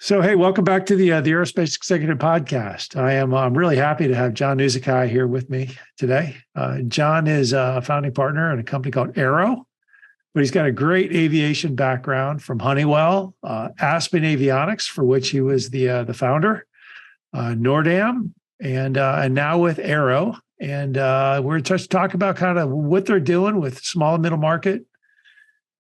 So, hey, welcome back to the Aerospace Executive Podcast. I'm really happy to have John Uczekaj here with me today. John is a founding partner in a company called AIRO, but he's got a great aviation background from Honeywell, Aspen Avionics, for which he was the founder, Nordam, and now with AIRO. And we're going to talk about kind of what they're doing with small and middle market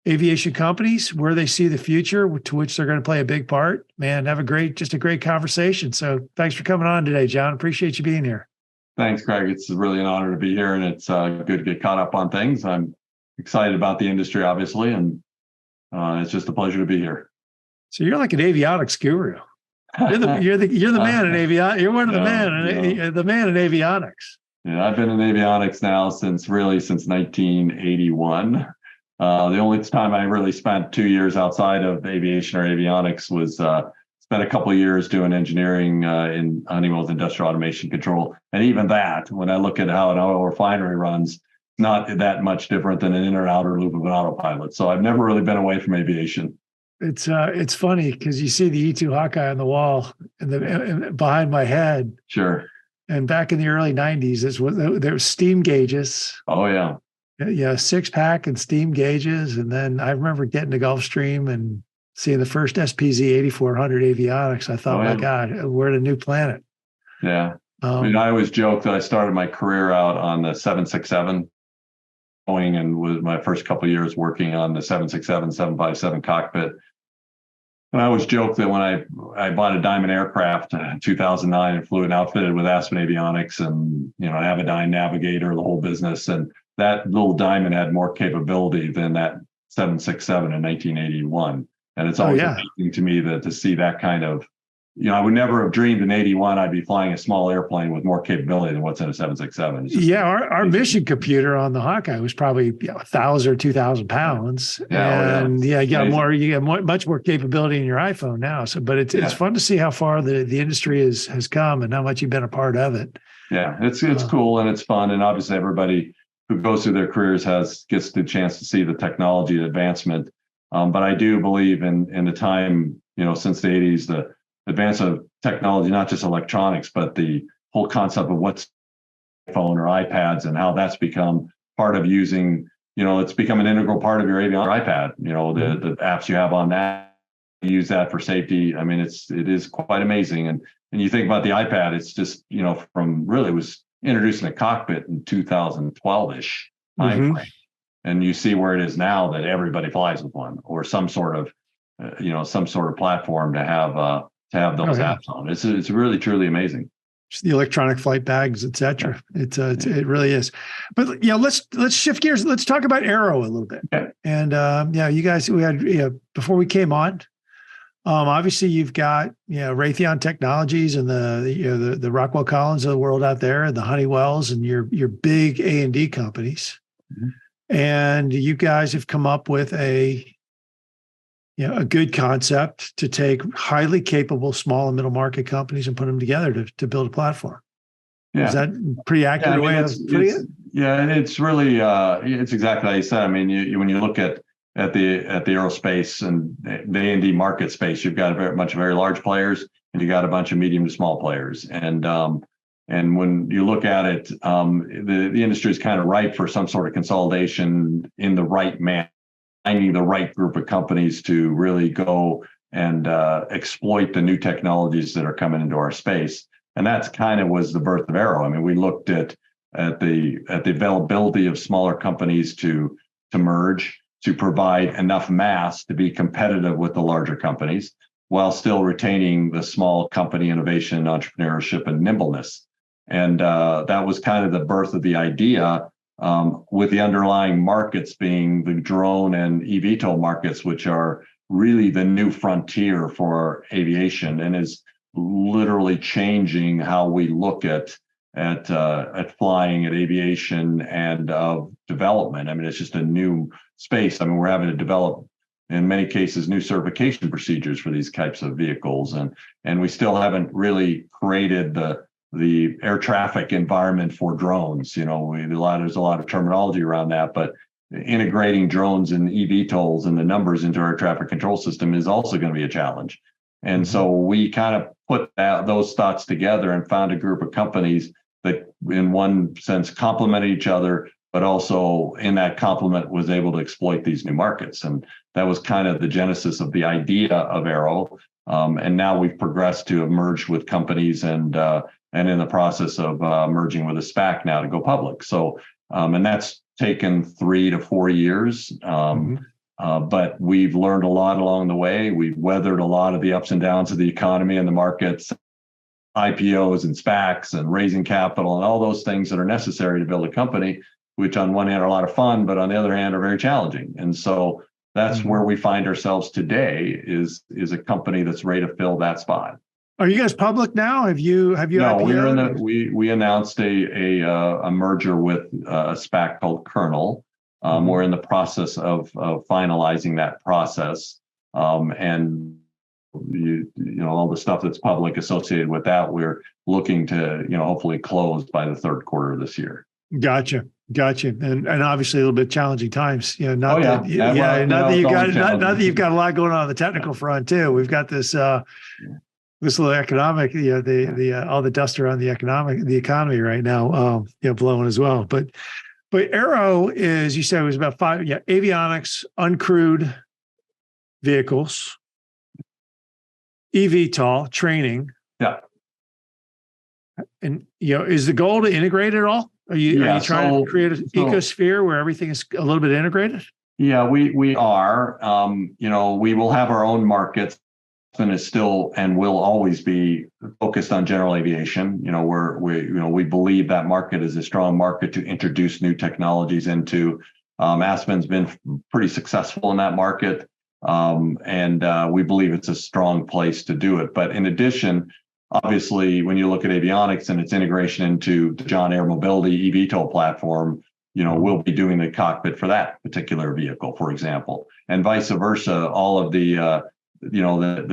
aviation companies, where they see the future, to which they're going to play a big part. Man, have a great conversation. So thanks for coming on today, John. Appreciate you being here. Thanks, Craig. It's really an honor to be here, and it's good to get caught up on things. I'm excited about the industry, obviously, and it's just a pleasure to be here. So you're like an avionics guru. You're the man in avionics. You're one of the man in avionics. Yeah, I've been in avionics now since 1981. The only time I really spent 2 years outside of aviation or avionics was spent a couple of years doing engineering in Honeywell's industrial automation control. And even that, when I look at how an oil refinery runs, not that much different than an inner and outer loop of an autopilot. So I've never really been away from aviation. It's funny because you see the E2 Hawkeye on the wall and behind my head. Sure. And back in the early 90s, there was steam gauges. Oh, yeah. Yeah, 6-pack and steam gauges. And then I remember getting to Gulfstream and seeing the first SPZ 8400 avionics. I thought, my God, we're at a new planet. Yeah. I always joke that I started my career out on the 767 Boeing, and was my first couple of years working on the 767, 757 cockpit. And I always joke that when I bought a Diamond aircraft in 2009 and flew it outfitted with Aspen Avionics and, Avidyne Navigator, the whole business, and that little Diamond had more capability than that 767 in 1981. And it's always amazing to me to see that kind of, I would never have dreamed in 81 I'd be flying a small airplane with more capability than what's in a 767. Our mission computer on the Hawkeye was probably 1,000 or 2,000 pounds. You got much more capability in your iPhone now. So, but it's fun to see how far the industry has come and how much you've been a part of it. Yeah, it's cool and it's fun, and obviously everybody who goes through their careers gets the chance to see the technology advancement. But I do believe in the time, since the 80s, the advance of technology, not just electronics, but the whole concept of what's phone or iPads and how that's become part of using, it's become an integral part of your avionics iPad, the apps you have on that, use that for safety. I mean, it is quite amazing. And you think about the iPad, it's just, from really was introduced in the cockpit in 2012-ish timeframe. And you see where it is now that everybody flies with one or some sort of, platform to have those apps on. It's really, truly amazing. The electronic flight bags, et cetera. It really is. But let's shift gears. Let's talk about AIRO a little bit. Okay. And you guys, we had before we came on. Obviously, you've got Raytheon Technologies and the Rockwell Collins of the world out there, and the Honeywells, and your big A&D companies. Mm-hmm. And you guys have come up with a good concept to take highly capable small and middle market companies and put them together to build a platform. Yeah. Is that pretty accurate way of putting it? Yeah, and it's really it's exactly how you said. I mean, when you look at the aerospace and the A&D market space, you've got a bunch of very large players and you got a bunch of medium to small players. And when you look at it, the industry is kind of ripe for some sort of consolidation in the right manner. Finding the right group of companies to really go and exploit the new technologies that are coming into our space. And that's kind of was the birth of AIRO. I mean, we looked at the availability of smaller companies to merge, to provide enough mass to be competitive with the larger companies, while still retaining the small company innovation, entrepreneurship, and nimbleness. And that was kind of the birth of the idea. With the underlying markets being the drone and eVtol markets, which are really the new frontier for aviation and is literally changing how we look at flying, at aviation, and development. I mean, it's just a new space. I mean, we're having to develop, in many cases, new certification procedures for these types of vehicles, and we still haven't really created the air traffic environment for drones. There's a lot of terminology around that, but integrating drones and eVTOLs and the numbers into our traffic control system is also going to be a challenge. And so we kind of put those thoughts together and found a group of companies that in one sense complement each other, but also in that complement was able to exploit these new markets. And that was kind of the genesis of the idea of AIRO. And now we've progressed to have merged with companies and in the process of merging with a SPAC now to go public. So, and that's taken 3 to 4 years. But we've learned a lot along the way. We've weathered a lot of the ups and downs of the economy and the markets, IPOs and SPACs and raising capital and all those things that are necessary to build a company, which on one hand are a lot of fun, but on the other hand are very challenging. And so that's where we find ourselves today is a company that's ready to fill that spot. Are you guys public now? Have you? No, we announced a merger with a SPAC called Kernel. We're in the process of finalizing that process, and all the stuff that's public associated with that, we're looking to hopefully close by the third quarter of this year. Gotcha. And obviously a little bit challenging times. Not that you've got a lot going on the technical front too. We've got this little economic, all the dust around the economy right now, blowing as well. But AIRO is, you said, it was about 5, avionics, uncrewed vehicles, eVtol training. Yeah. And, is the goal to integrate it all? Are you trying to create an ecosphere where everything is a little bit integrated? Yeah, we are. We will have our own markets. Aspen is still and will always be focused on general aviation. We believe that market is a strong market to introduce new technologies into. Aspen's been pretty successful in that market, and we believe it's a strong place to do it. But in addition, obviously, when you look at avionics and its integration into the John Air Mobility eVtol platform, we'll be doing the cockpit for that particular vehicle, for example, and vice versa. All of the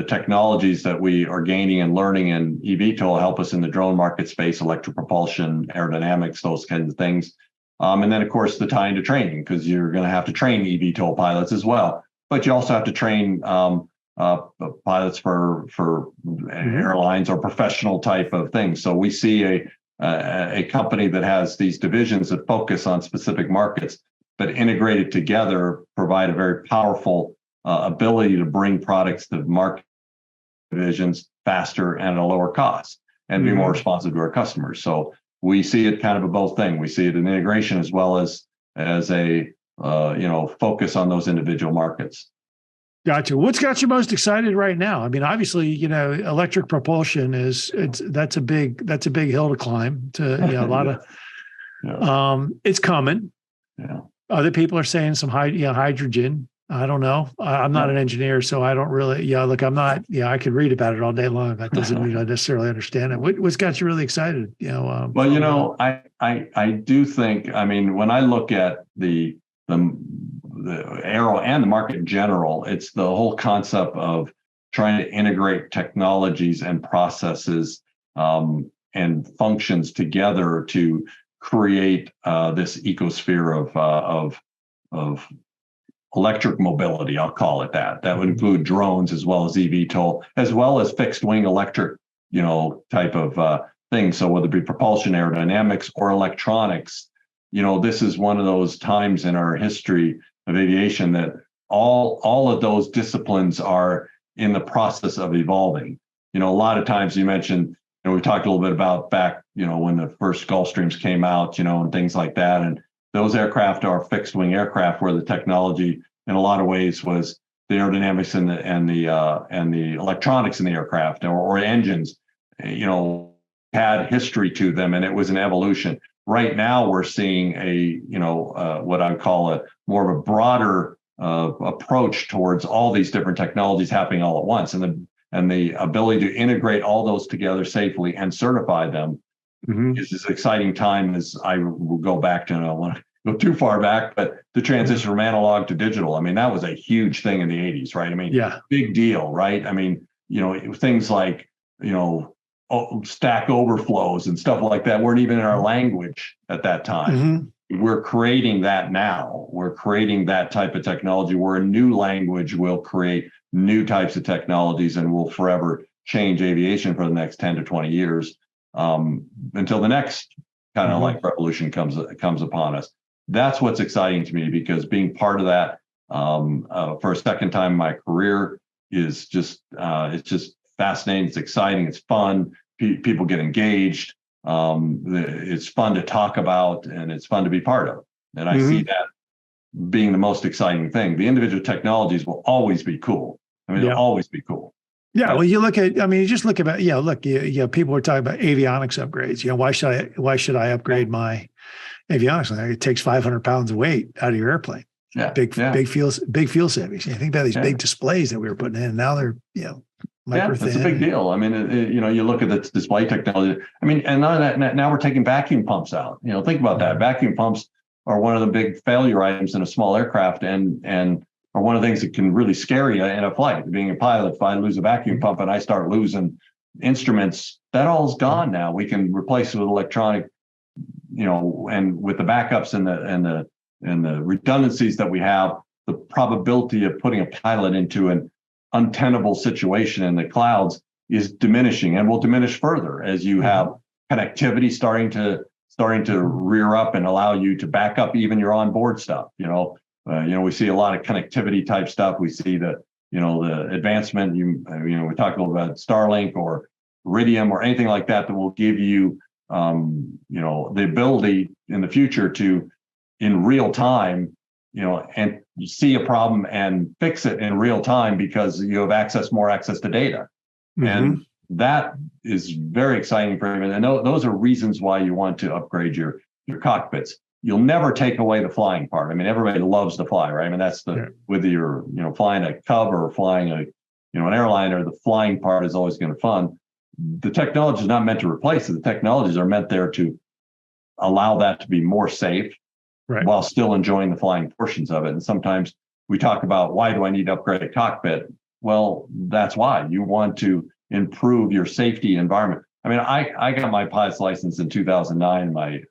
technologies that we are gaining and learning in eVtol help us in the drone market space, electric propulsion, aerodynamics, those kinds of things. And then, of course, the tie into training, because you're going to have to train eVtol pilots as well. But you also have to train pilots for airlines or professional type of things. So we see a company that has these divisions that focus on specific markets, but integrated together provide a very powerful ability to bring products to market divisions faster and at a lower cost and be more responsive to our customers. So we see it kind of a both thing. We see it in integration as well as a focus on those individual markets. Gotcha. What's got you most excited right now? I mean, obviously, electric propulsion that's a big hill to climb. A lot of it's coming. Yeah. Other people are saying some hydrogen. I don't know. I'm not an engineer, so I don't really. I'm not. I could read about it all day long. That doesn't mean I necessarily understand it. What's got you really excited? I do think. I mean, when I look at the AIRO and the market in general, it's the whole concept of trying to integrate technologies and processes and functions together to create this ecosphere of electric mobility. I'll call it that. That would include drones as well as eVtol, as well as fixed wing electric, type of things. So whether it be propulsion, aerodynamics, or electronics, this is one of those times in our history of aviation that all of those disciplines are in the process of evolving. A lot of times you mentioned, we talked a little bit about back, when the first Gulfstreams came out, and things like that. And those aircraft are fixed wing aircraft where the technology in a lot of ways was the aerodynamics and the electronics in the aircraft or engines, had history to them, and it was an evolution. Right now, we're seeing what I would call a more of a broader approach towards all these different technologies happening all at once, and the ability to integrate all those together safely and certify them is this exciting time. As I will go back to, I don't want to go too far back, but the transition from analog to digital. I mean, that was a huge thing in the 80s, right? I mean, big deal, right? I mean, things like stack overflows and stuff like that weren't even in our language at that time. we're creating that now. We're creating that type of technology where a new language will create new types of technologies and will forever change aviation for the next 10 to 20 years until the next kind of like revolution comes upon us. That's what's exciting to me, because being part of that for a second time in my career is just it's just fascinating. It's exciting. It's fun. People get engaged. It's fun to talk about, and it's fun to be part of. And I see that being the most exciting thing. The individual technologies will always be cool. I mean, they'll always be cool. Yeah. Well, you look at, I mean, you just look about, look, people were talking about avionics upgrades. Why should I upgrade my avionics? Like, it takes 500 pounds of weight out of your airplane. Yeah. Big fuel savings. You think about these big displays that we were putting in, and now they're, micro thin. It's a big deal. I mean, you look at the display technology. I mean, and now we're taking vacuum pumps out. Think about that. Vacuum pumps are one of the big failure items in a small aircraft, and are one of the things that can really scare you in a flight. Being a pilot, if I lose a vacuum pump and I start losing instruments, that all's gone now. We can replace it with electronic, and with the backups and the redundancies that we have, the probability of putting a pilot into an untenable situation in the clouds is diminishing, and will diminish further as you have connectivity starting to rear up and allow you to back up even your onboard stuff. We see a lot of connectivity type stuff. We see the advancement. We talked a little about Starlink or Iridium or anything like that will give you, the ability in the future to, in real time, and see a problem and fix it in real time because you have more access to data. And that is very exciting for everyone. And those are reasons why you want to upgrade your cockpits. You'll never take away the flying part. I mean, everybody loves to fly, right? I mean, that's whether you're, flying a Cub or flying an airliner, the flying part is always going to be fun. The technology is not meant to replace it. The technologies are meant there to allow that to be more safe, while still enjoying the flying portions of it. And sometimes we talk about, why do I need to upgrade a cockpit? Well, that's why. You want to improve your safety environment. I mean, I got my pilot's license in 2009, my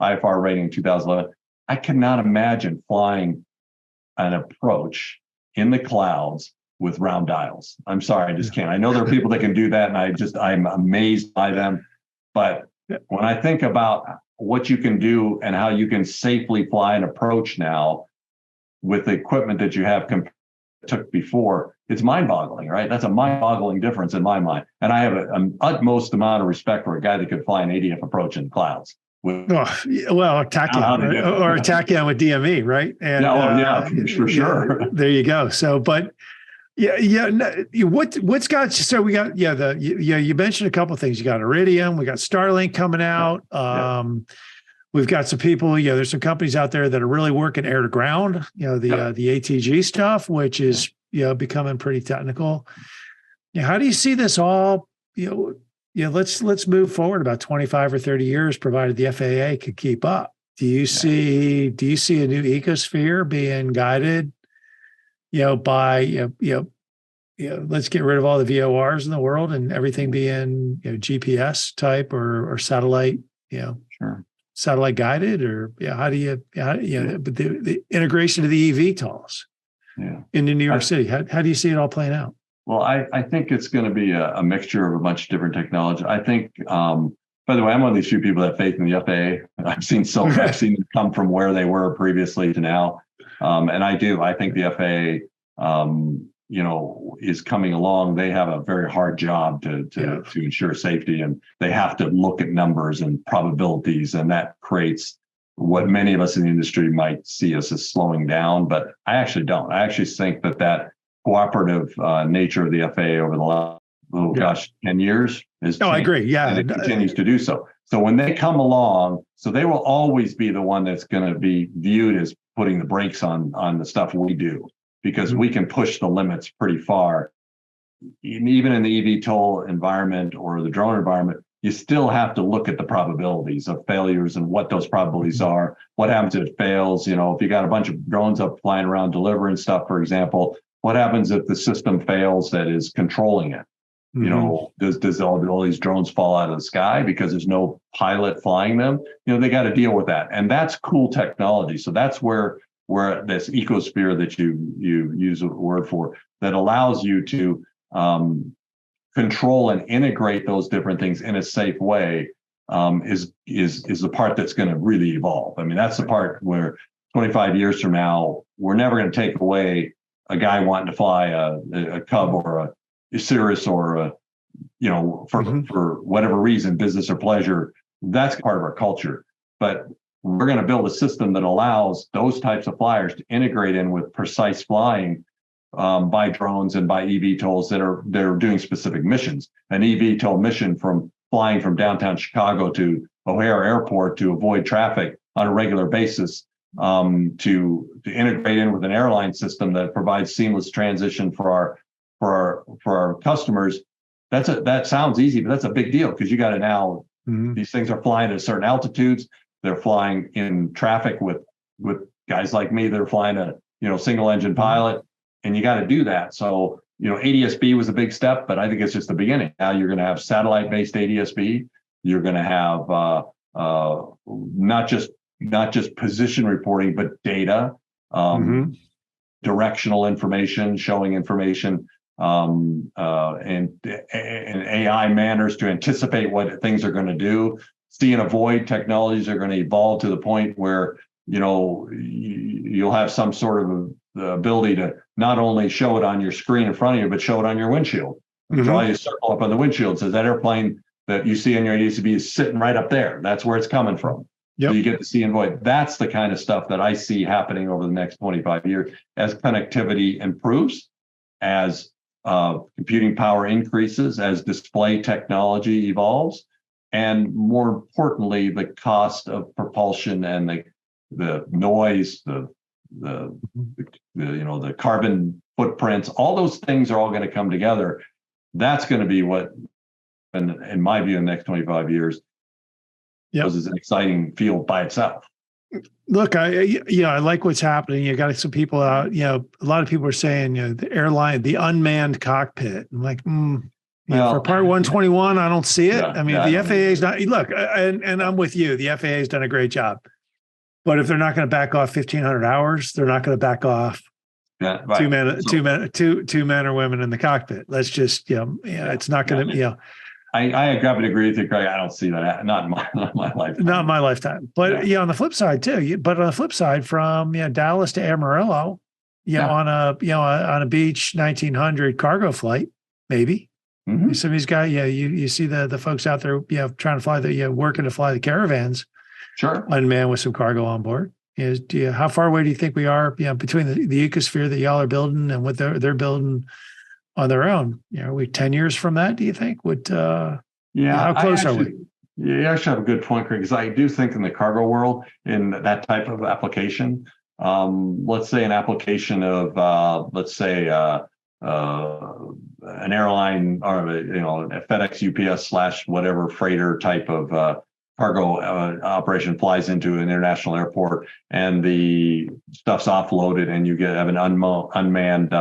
IFR rating in 2011. I cannot imagine flying an approach in the clouds with round dials. I'm sorry, I just can't. I know there are people that can do that, and I'm amazed by them. But when I think about what you can do and how you can safely fly an approach now with the equipment that you have took before, it's mind-boggling, right? That's a mind-boggling difference in my mind. And I have an utmost amount of respect for a guy that could fly an ADF approach in the clouds. TACAN or TACAN with DME, right? And, for sure. There you go. So, but what's got, so we got, you mentioned a couple of things. You got Iridium, we got Starlink coming out. We've got some people, there's some companies out there that are really working air to ground, the ATG stuff, which is, becoming pretty technical. How do you see this all, let's move forward about 25 or 30 years, provided the FAA could keep up. Do you see a new ecosphere being guided, by, let's get rid of all the VORs in the world and everything being, GPS type or satellite, satellite guided, or but the integration of the eVTOLs into New York City. How do you see it all playing out? Well, I think it's going to be a mixture of a bunch of different technology. I think, by the way, I'm one of these few people that have faith in the FAA. I've seen them come from where they were previously to now. And I do. I think the FAA, is coming along. They have a very hard job to ensure safety, and they have to look at numbers and probabilities, and that creates what many of us in the industry might see us as slowing down. But I actually don't. I actually think that cooperative nature of the FAA over the last 10 years is changed, I agree. Yeah. And it continues to do so. So when they come along, so they will always be the one that's going to be viewed as putting the brakes on the stuff we do, because we can push the limits pretty far. Even in the eVTOL environment or the drone environment, you still have to look at the probabilities of failures and what those probabilities are. What happens if it fails? If you got a bunch of drones up flying around delivering stuff, for example, what happens if the system fails that is controlling it? You know, does all these drones fall out of the sky because there's no pilot flying them? You know, they got to deal with that, and that's cool technology. So that's where this ecosphere that you use a word for, that allows you to control and integrate those different things in a safe way, is the part that's going to really evolve. I mean, that's the part where 25 years from now, we're never going to take away a guy wanting to fly a Cub or a Cirrus or for whatever reason, business or pleasure. That's part of our culture. But we're going to build a system that allows those types of flyers to integrate in with precise flying by drones and by eVTOLs that are doing specific missions. An eVTOL mission from flying from downtown Chicago to O'Hare Airport to avoid traffic on a regular basis, to integrate in with an airline system that provides seamless transition for our customers. That sounds easy, but that's a big deal, because you got to now, these things are flying at certain altitudes. They're flying in traffic with guys like me. They're flying a single engine pilot, and you got to do that. So ADS-B was a big step, but I think it's just the beginning. Now you're going to have satellite-based ADS-B. You're going to have not just position reporting, but data, directional information, showing information, and AI manners to anticipate what things are going to do. See and avoid technologies are going to evolve to the point where you'll have some sort of the ability to not only show it on your screen in front of you, but show it on your windshield. Draw you a circle up on the windshield, says that airplane that you see on your ADS-B is sitting right up there. That's where it's coming from. So you get to see and avoid. That's the kind of stuff that I see happening over the next 25 years as connectivity improves, as computing power increases, as display technology evolves, and more importantly, the cost of propulsion and the noise, the carbon footprints, all those things are all going to come together. That's going to be what, in my view, in the next 25 years, is an exciting field by itself. Look, I like what's happening. You got some people out, a lot of people are saying, the airline, the unmanned cockpit. I'm like, for part 121, I don't see it. I mean, the FAA is not, look, and I'm with you. The FAA has done a great job. But if they're not going to back off 1,500 hours, they're not going to back off two men or women in the cockpit. Let's just, it's not going to, I happen to agree with you, Craig. I don't see that. Not in my lifetime. Not in my lifetime. But on the flip side too. But on the flip side, from Dallas to Amarillo, on a beach 1900 cargo flight, maybe. Some of these guys, you see the folks out there, trying to fly working to fly the caravans. Sure. Unmanned with some cargo on board. How far away do you think we are? Between the ecosphere that y'all are building and what they're building on their own? Are we 10 years from that, do you think? How close are we? You actually have a good point, Craig, because I do think in the cargo world, in that type of application, let's say an application of, an airline or a FedEx, UPS / whatever freighter type of cargo operation flies into an international airport, and the stuff's offloaded, and you have an unmanned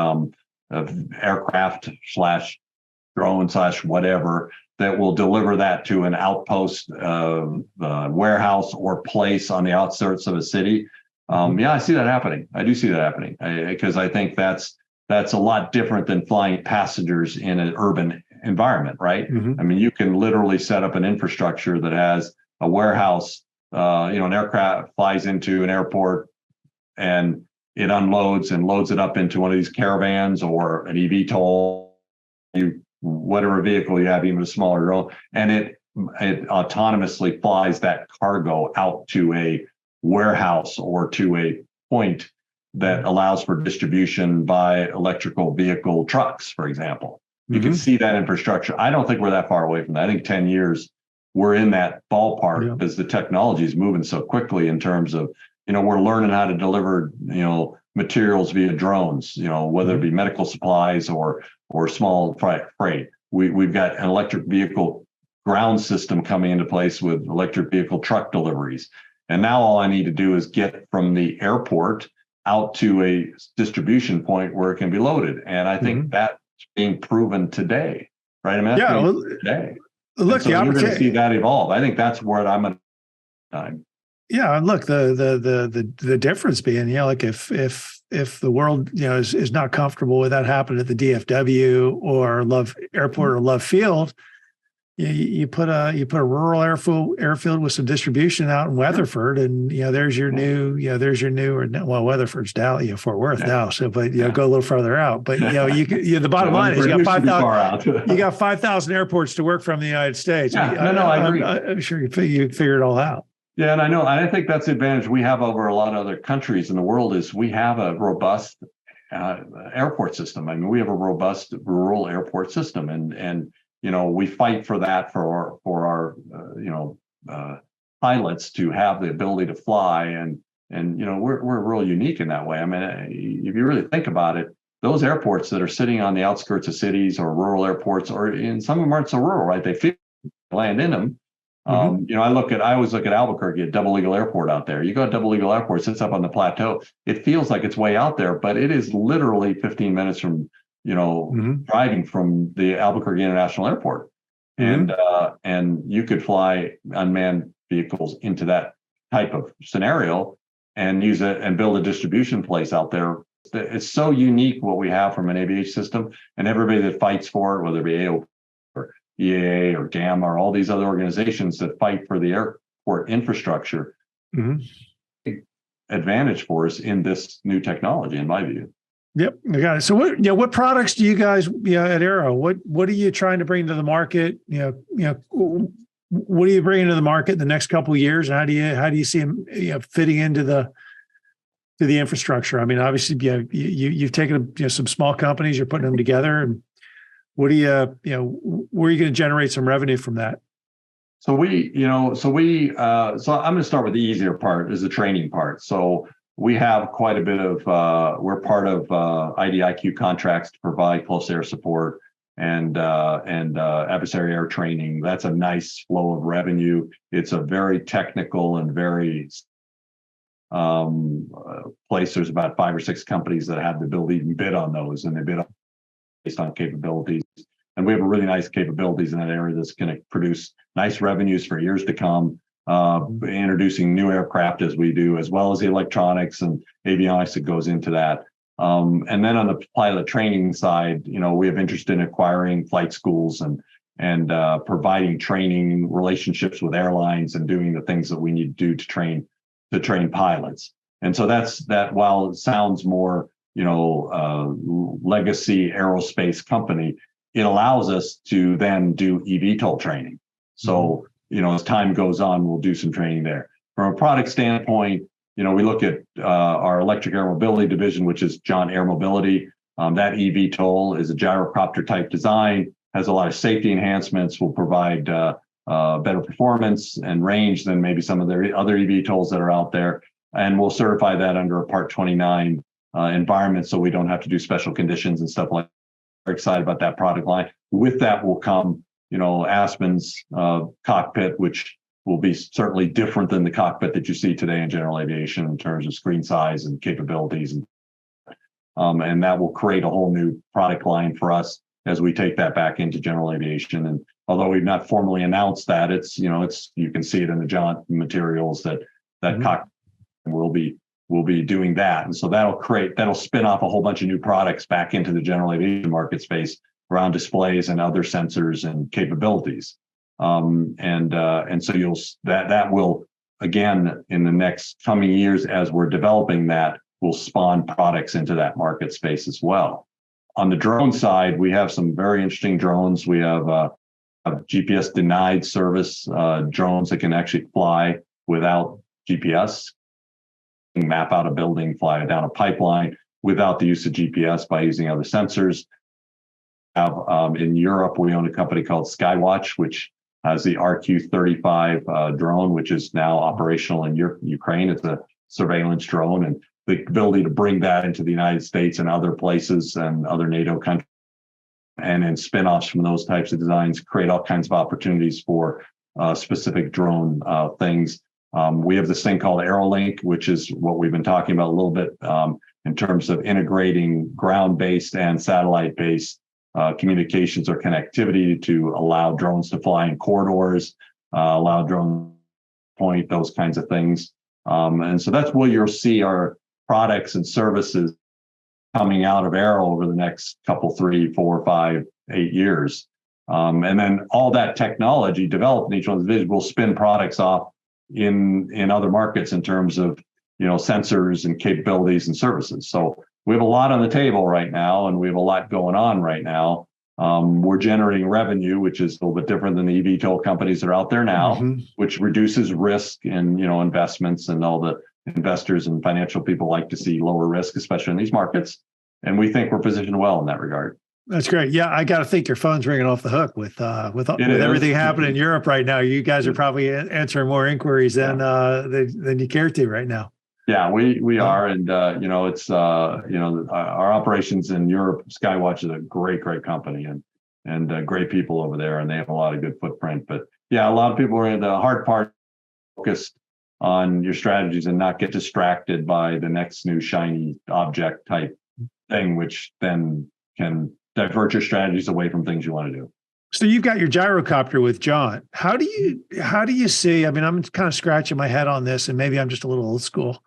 aircraft / drone / whatever that will deliver that to an outpost warehouse or place on the outskirts of a city. I see that happening. I do see that happening, because I think that's a lot different than flying passengers in an urban environment, right? I mean, you can literally set up an infrastructure that has a warehouse, an aircraft flies into an airport and it unloads and loads it up into one of these caravans or an eVTOL, whatever vehicle you have, even a smaller drone, and it autonomously flies that cargo out to a warehouse or to a point that allows for distribution by electrical vehicle trucks, for example. You can see that infrastructure. I don't think we're that far away from that. I think 10 years, we're in that ballpark, because the technology is moving so quickly in terms of, we're learning how to deliver, materials via drones, whether it be medical supplies or small freight. We've got an electric vehicle ground system coming into place with electric vehicle truck deliveries. And now all I need to do is get from the airport out to a distribution point where it can be loaded. And I think that's being proven today. right? I mean, that's Yeah. what Well, today. look, So the you're going to opportunity. see that evolve. I think that's where I'm at time. Yeah, and look, the difference being, like if the world, is not comfortable with that happening at the DFW or Love Airport or Love Field, you put a rural airfield with some distribution out in Weatherford, and there's your new, or well, Weatherford's Dallas, Fort Worth now, so but go a little further out, but the bottom line is you got 5,000 you got 5,000 airports to work from in the United States. Yeah, I agree. I'm sure you figure it all out. Yeah, and I know, and I think that's the advantage we have over a lot of other countries in the world is we have a robust airport system. I mean, we have a robust rural airport system, and we fight for that for our pilots to have the ability to fly, and we're real unique in that way. I mean, if you really think about it, those airports that are sitting on the outskirts of cities or rural airports, or in some of them aren't so rural, right? They land in them. Mm-hmm. I always look at Albuquerque at Double Eagle Airport out there. You go to Double Eagle Airport, sits up on the plateau. It feels like it's way out there, but it is literally 15 minutes from, Mm-hmm. driving from the Albuquerque International Airport. Mm-hmm. And you could fly unmanned vehicles into that type of scenario and use it and build a distribution place out there. It's so unique what we have from an aviation system, and everybody that fights for it, whether it be AO or EAA or GAMA or all these other organizations that fight for the airport infrastructure, advantage for us in this new technology, in my view. Yep, I got it. So what products do you guys at AIRO? What are you trying to bring to the market? What are you bringing to the market in the next couple of years? And how do you see them fitting into the infrastructure? I mean, obviously, you've taken some small companies, you're putting them together, and what do where are you going to generate some revenue from that? So I'm going to start with the easier part, is the training part. So we have quite a bit of, we're part of IDIQ contracts to provide close air support and adversary air training. That's a nice flow of revenue. It's a very technical and very place. There's about 5 or 6 companies that have the ability to bid on those, and they bid based on capabilities. And we have a really nice capabilities in that area that's going to produce nice revenues for years to come, introducing new aircraft as we do, as well as the electronics and avionics that goes into that. And then on the pilot training side, we have interest in acquiring flight schools and providing training relationships with airlines and doing the things that we need to do to train pilots. And so that while it sounds more legacy aerospace company, it allows us to then do eVtol training. So, as time goes on, we'll do some training there. From a product standpoint, we look at our electric air mobility division, which is John Air Mobility. That eVtol is a gyrocopter type design, has a lot of safety enhancements, will provide better performance and range than maybe some of the other eVtols that are out there. And we'll certify that under a Part 29 environment, so we don't have to do special conditions and stuff like that. We're excited about that product line. With that will come, Aspen's cockpit, which will be certainly different than the cockpit that you see today in general aviation in terms of screen size and capabilities, and that will create a whole new product line for us as we take that back into general aviation. And although we've not formally announced that, it's you can see it in the John materials that cockpit will be doing that. And so that'll spin off a whole bunch of new products back into the general aviation market space around displays and other sensors and capabilities. And so that will, again, in the next coming years, as we're developing that, will spawn products into that market space as well. On the drone side, we have some very interesting drones. We have a GPS denied service drones that can actually fly without GPS, map out a building, fly down a pipeline without the use of GPS by using other sensors. In Europe, we own a company called Skywatch, which has the RQ-35 drone, which is now operational in Ukraine. It's a surveillance drone, and the ability to bring that into the United States and other places and other NATO countries, and then spin-offs from those types of designs create all kinds of opportunities for specific drone things. We have this thing called AeroLink, which is what we've been talking about a little bit in terms of integrating ground-based and satellite-based communications or connectivity to allow drones to fly in corridors, allow drones to point, those kinds of things. And so that's where you'll see our products and services coming out of AIRO over the next couple, 3, 4, 5, 8 years. And then all that technology developed in each one of the divisions will spin products off in other markets in terms of, sensors and capabilities and services. So we have a lot on the table right now, and we have a lot going on right now. We're generating revenue, which is a little bit different than the eVtol companies that are out there now, which reduces risk in, investments, and all the investors and financial people like to see lower risk, especially in these markets. And we think we're positioned well in that regard. That's great. Yeah, I got to think your phone's ringing off the hook with everything happening in Europe right now. You guys are probably answering more inquiries than you care to right now. Yeah, we are, and it's our operations in Europe. Skywatch is a great company, and great people over there, and they have a lot of good footprint. But yeah, a lot of people are in the hard part, focused on your strategies and not get distracted by the next new shiny object type thing, which then can divert your strategies away from things you want to do. So you've got your gyrocopter with John. How do you see? I mean, I'm kind of scratching my head on this, and maybe I'm just a little old school.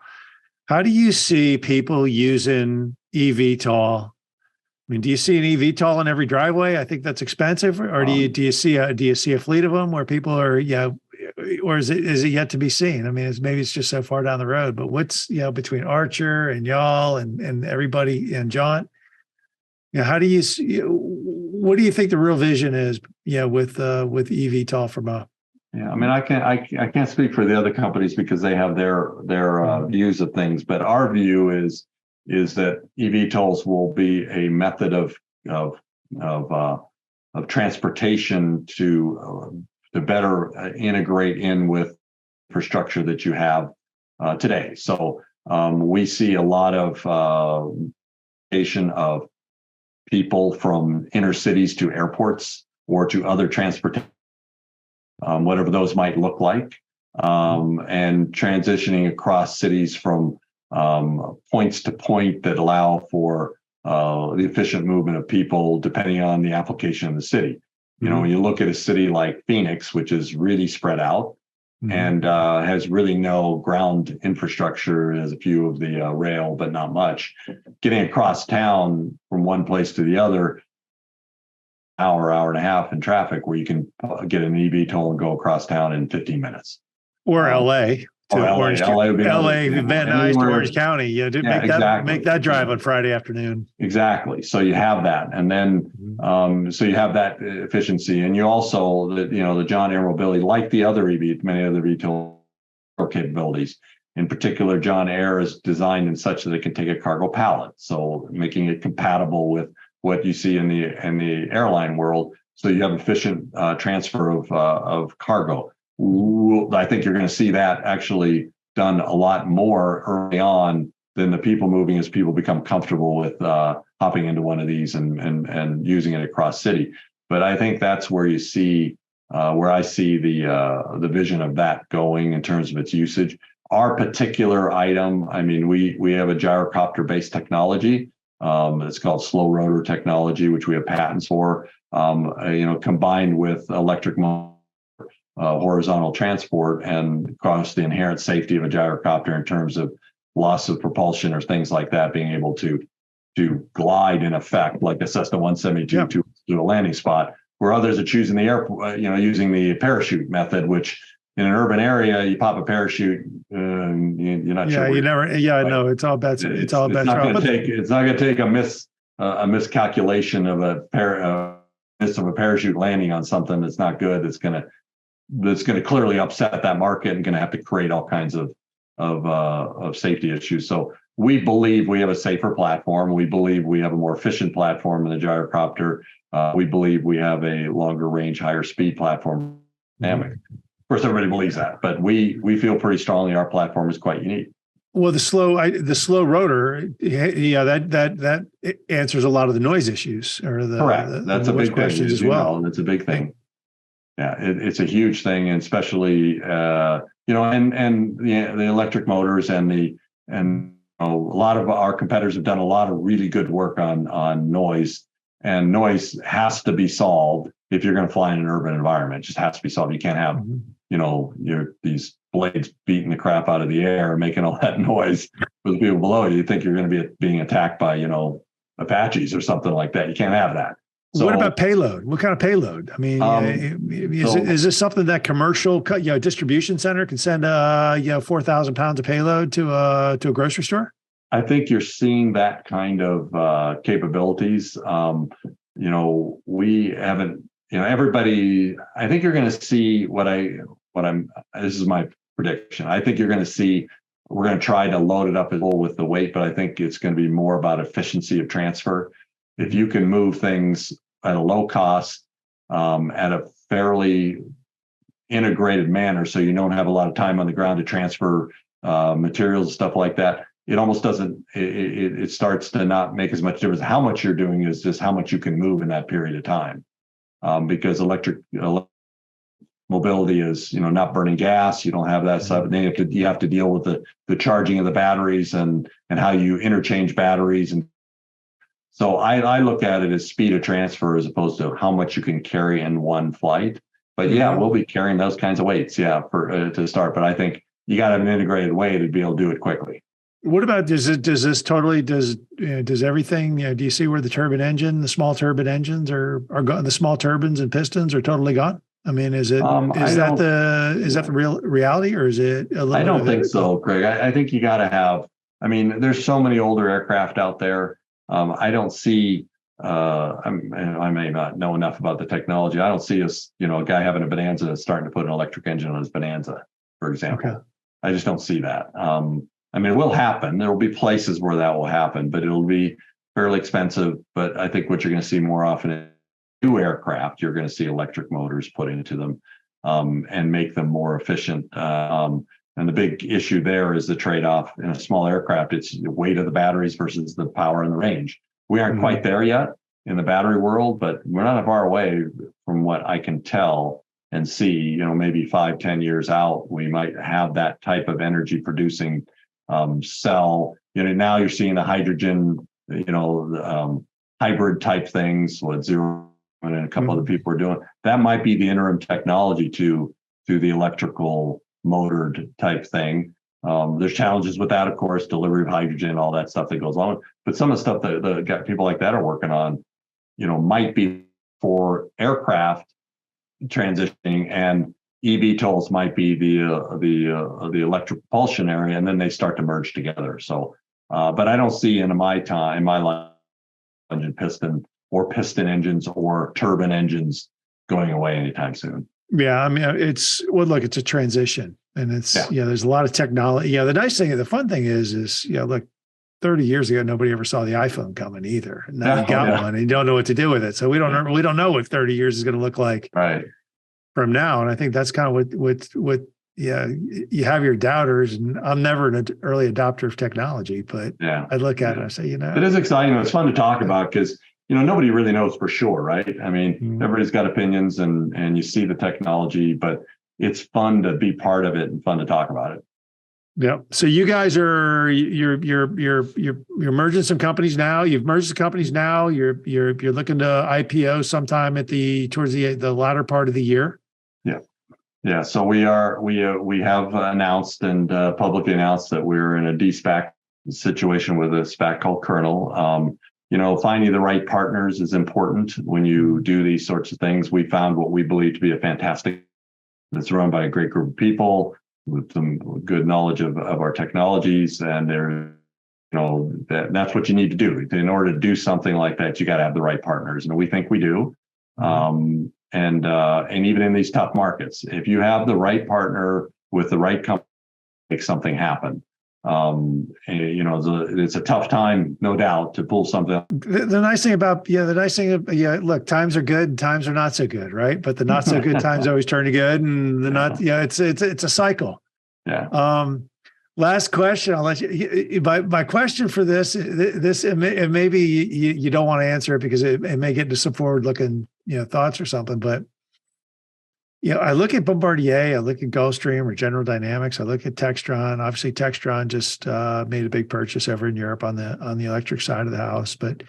How do you see people using eVtol? I mean, do you see an eVtol in every driveway? I think that's expensive. Or do you see a fleet of them where people are, or is it yet to be seen? I mean, maybe it's just so far down the road. But what's between Archer and y'all and everybody and John? How do you see? What do you think the real vision is? With eVtol from a. Yeah, I mean, I can't speak for the other companies because they have their views of things. But our view is that eVTOLs will be a method of transportation to better integrate in with infrastructure that you have today. So we see a lot of people from inner cities to airports or to other transportation, whatever those might look like, and transitioning across cities from points to point that allow for the efficient movement of people depending on the application of the city. When you look at a city like Phoenix, which is really spread out and has really no ground infrastructure, has a few of the rail, but not much, getting across town from one place to the other, hour and a half in traffic, where you can get an eVtol and go across town in 15 minutes. Or LA. LA would be LA, Van Nuys to Orange County. Make that drive on Friday afternoon. Exactly. So you have that, and then so you have that efficiency, and you also the John Air mobility, like the other many other eVTOL capabilities. In particular, John Air is designed in such that it can take a cargo pallet, so making it compatible with what you see in the airline world. So you have efficient transfer of cargo. I think you're going to see that actually done a lot more early on than the people moving, as people become comfortable with hopping into one of these and using it across city. But I think that's where you see where I see the vision of that going in terms of its usage. Our particular item, I mean, we have a gyrocopter based technology. It's called slow rotor technology, which we have patents for. Combined with electric motor, horizontal transport, and across the inherent safety of a gyrocopter in terms of loss of propulsion or things like that, being able to glide in effect like the Cessna 172 to a landing spot, where others are choosing the airport, using the parachute method, which in an urban area, you pop a parachute, you're not sure. Yeah, you never. Yeah, I know. It's all bets. It's all bets. It's not going to take a miscalculation of a parachute landing on something that's not good. That's going to clearly upset that market and going to have to create all kinds of safety issues. So we believe we have a safer platform. We believe we have a more efficient platform in the gyrocopter. We believe we have a longer range, higher speed platform. Dynamic. Of course, everybody believes that, but we feel pretty strongly our platform is quite unique. Well, the slow rotor, that answers a lot of the noise issues, or correct. That's a big thing as well. That's a big thing. Yeah, it's a huge thing, and especially and the electric motors and a lot of our competitors have done a lot of really good work on noise and noise has to be solved if you're going to fly in an urban environment. It just has to be solved. You can't have, these blades beating the crap out of the air and making all that noise for the people below you. You think you're going to be being attacked by, Apaches or something like that. You can't have that. So, what about payload? What kind of payload? I mean, is this something that commercial, distribution center can send, 4,000 pounds of payload to a grocery store? I think you're seeing that kind of capabilities. We haven't, everybody. I think you're going to see this is my prediction. I think you're going to see. We're going to try to load it up with the weight, but I think it's going to be more about efficiency of transfer. If you can move things at a low cost, at a fairly integrated manner, so you don't have a lot of time on the ground to transfer materials and stuff like that, it almost doesn't, it starts to not make as much difference. How much you're doing is just how much you can move in that period of time. Because electric mobility is, not burning gas. You don't have that stuff. And then you have to deal with the charging of the batteries and how you interchange batteries. And so I look at it as speed of transfer as opposed to how much you can carry in one flight. But yeah, we'll be carrying those kinds of weights, to start. But I think you got to have an integrated way to be able to do it quickly. What about does everything? Do you see where the small turbine engines are gone? The small turbines and pistons are totally gone. I mean, is that the real reality, or is it a little? I don't think so, Craig. I think you got to have. I mean, there's so many older aircraft out there. I don't see. I may not know enough about the technology. I don't see a guy having a Bonanza starting to put an electric engine on his Bonanza, for example. Okay. I just don't see that. I mean, it will happen. There will be places where that will happen, but it'll be fairly expensive. But I think what you're going to see more often in new aircraft, you're going to see electric motors put into them and make them more efficient. And the big issue there is the trade-off in a small aircraft. It's the weight of the batteries versus the power and the range. We aren't quite there yet in the battery world, but we're not far away from what I can tell and see. Maybe 5-10 years out, we might have that type of energy producing cell. Now you're seeing the hydrogen, hybrid type things, what Zero and a couple other people are doing. That might be the interim technology to the electrical motored type thing. There's challenges with that, of course, delivery of hydrogen, all that stuff that goes on. But some of the stuff that the people like that are working on, might be for aircraft transitioning, and eVTOLs might be the electric propulsion area, and then they start to merge together. So, but I don't see in my life, engine piston or piston engines or turbine engines going away anytime soon. Yeah, I mean, it's a transition, and it's there's a lot of technology. Yeah, the fun thing is look, 30 years ago, nobody ever saw the iPhone coming either. Now you got one, and you don't know what to do with it. So we don't know what 30 years is going to look like. Right. From now. And I think that's kind of what you have your doubters, and I'm never an early adopter of technology, but I look at it and I say, it is exciting. It's fun to talk about because, nobody really knows for sure, right? I mean, everybody's got opinions and you see the technology, but it's fun to be part of it and fun to talk about it. Yeah. So you guys you're merging some companies now. You've merged the companies now. You're looking to IPO sometime towards the latter part of the year. Yeah. So we have announced and publicly announced that we're in a de-SPAC situation with a SPAC called Kernel. Finding the right partners is important when you do these sorts of things. We found what we believe to be a fantastic, that's run by a great group of people with some good knowledge of our technologies, and that's what you need to do. In order to do something like that, you got to have the right partners, and we think we do. And even in these tough markets, if you have the right partner with the right company, make something happen. It's a tough time, no doubt, to pull something. The nice thing look, times are good and times are not so good, right? But the not so good times always turn to good, and it's a cycle. Yeah. Last question. I'll let you. My question for this, and maybe you don't want to answer it because it may get into some forward-looking thoughts or something, but. I look at Bombardier, I look at Gulfstream or General Dynamics, I look at Textron. Obviously, Textron just made a big purchase over in Europe on the electric side of the house. But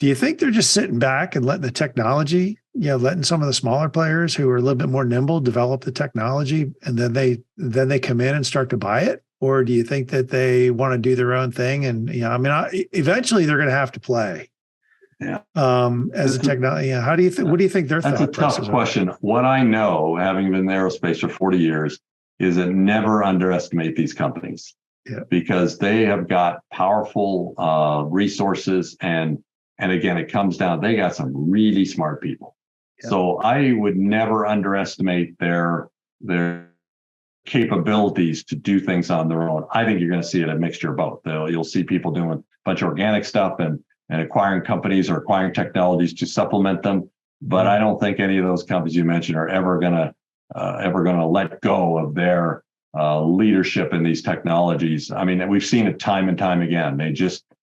Do you think they're just sitting back and letting the technology, letting some of the smaller players who are a little bit more nimble develop the technology, and then they come in and start to buy it? Or do you think that they want to do their own thing? And eventually they're going to have to play. Yeah. As a technology, how do you think? What do you think their That's a tough question. What I know, having been in aerospace for 40 years, is that never underestimate these companies, because they have got powerful resources, and again, it comes down, they got some really smart people. Yeah. So I would never underestimate their capabilities to do things on their own. I think you're going to see a mixture of both. You'll see people doing a bunch of organic stuff and acquiring companies or acquiring technologies to supplement them. But I don't think any of those companies you mentioned are ever going to let go of their leadership in these technologies. I mean, we've seen it time and time again.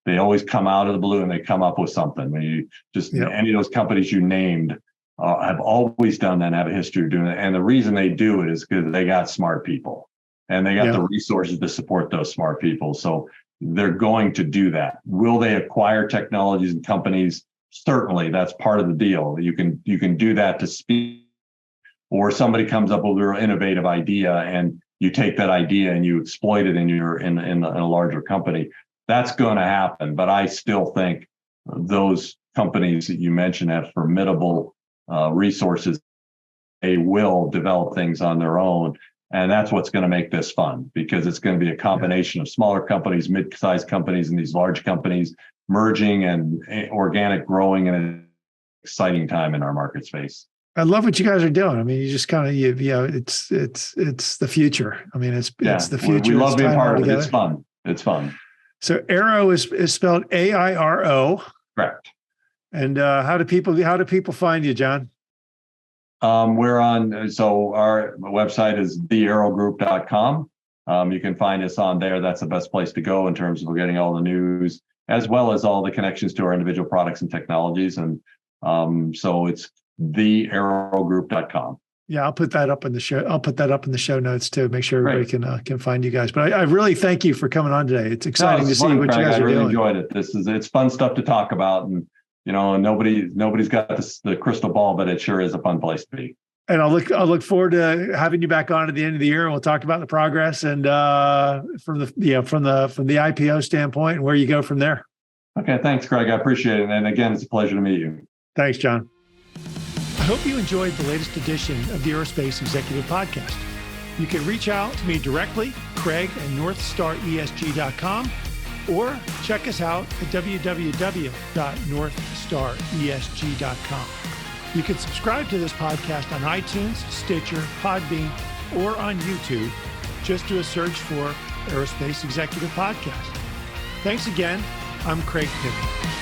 They always come out of the blue and they come up with something. When you any of those companies you named have always done that and have a history of doing it. And the reason they do it is because they got smart people and they got the resources to support those smart people. So they're going to do that. Will they acquire technologies and companies? Certainly, that's part of the deal. You can do that to speed, or somebody comes up with a real innovative idea and you take that idea and you exploit it in a larger company. That's going to happen. But I still think those companies that you mentioned have formidable resources. They will develop things on their own. And that's what's going to make this fun, because it's going to be a combination of smaller companies, mid-sized companies, and these large companies merging and organic growing in an exciting time in our market space. I love what you guys are doing. I mean, you just kind of, it's the future. I mean, it's the future. We love being part of it. It's fun. It's fun. So AIRO is spelled AIRO. Correct. And how do people find you, John? We're on, so our website is theaerogroup.com. You can find us on there. That's the best place to go in terms of getting all the news, as well as all the connections to our individual products and technologies. And so it's theaerogroup.com. Yeah, I'll put that up in the show. I'll put that up in the show notes too. Make sure everybody can find you guys. But I really thank you for coming on today. It's exciting to see what you guys are doing. I really enjoyed it. It's fun stuff to talk about, and nobody's got the crystal ball, but it sure is a fun place to be. And I'll look forward to having you back on at the end of the year, and we'll talk about the progress and from the IPO standpoint and where you go from there. Okay, thanks, Greg. I appreciate it. And again, it's a pleasure to meet you. Thanks, John. I hope you enjoyed the latest edition of the Aerospace Executive Podcast. You can reach out to me directly, Craig at northstaresg.com, or check us out at www.northstaresg.com. You can subscribe to this podcast on iTunes, Stitcher, Podbean, or on YouTube. Just do a search for Aerospace Executive Podcast. Thanks again. I'm Craig Piven.